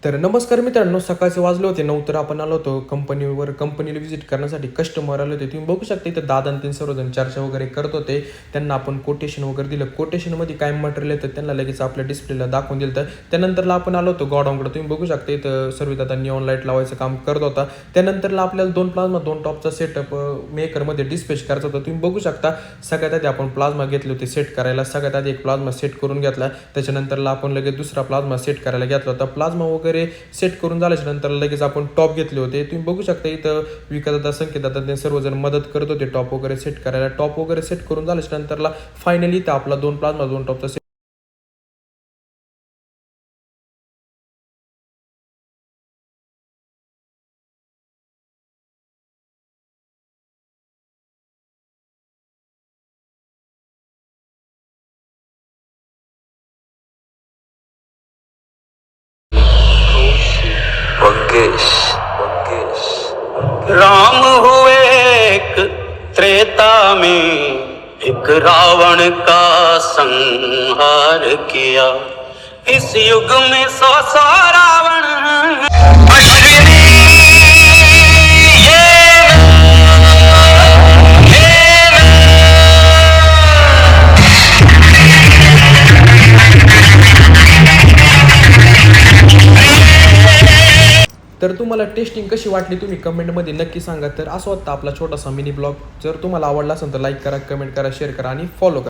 तर नमस्कार मित्रांनो, सकाळचे वाजले होते 9 तर आपण आलो होतो कंपनीला व्हिजिट करण्यासाठी. कस्टमर आले होते, तुम्ही बघू शकता इथं दादा आणि तीन सर्वजण चर्चा वगैरे करत होते. त्यांना आपण कोटेशन वगैरे दिलं. कोटेशनमध्ये काय मटेरियल येतं त्यांना लगेच आपल्या डिस्प्लेला दाखवून दिलं. तर त्यानंतरला आपण आलो होतो गॉडाऊनकडे. तुम्ही बघू शकता इथं सर्व दादा निऑन लाईट लावायचं काम करत होता. त्यानंतरला आपल्याला 2 प्लाझ्मा 2 टॉपचा सेटअप मेकरमध्ये डिस्पॅच करायचा होता. तुम्ही बघू शकता सगळ्यात आधी आपण प्लाझ्मा घेतले होते सेट करायला. सगळ्यात आधी एक प्लाझ्मा सेट करून घेतला. त्याच्यानंतरला आपण लगेच दुसरा प्लाझ्मा सेट करायला घेतला होता. प्लाझ्मा वगैरे सेट करून झाल्याच्या नंतर लगेच आपण टॉप घेतले होते. तुम्ही बघू शकता इथं विकासदादा संकेतदादा ते सर्वजण मदत करत होते टॉप वगैरे सेट करायला. टॉप वगैरे सेट करून झाल्याच्या नंतरला फायनली इथं आपला 2 प्लाझ्मा 2 टॉपचा मंगेश मंगेश राम हुए एक त्रेता में, एक रावण का संहार किया। इस युग में 100 रावण अश्विनी तर तुम्हाला टेस्टिंग कशी वाटली तुम्ही कमेंटमध्ये नक्की सांगा. तर असं होतं आपला छोटासा मिनी ब्लॉग. जर तुम्हाला आवडला असेल तर लाईक करा, कमेंट करा, शेअर करा आणि फॉलो करा.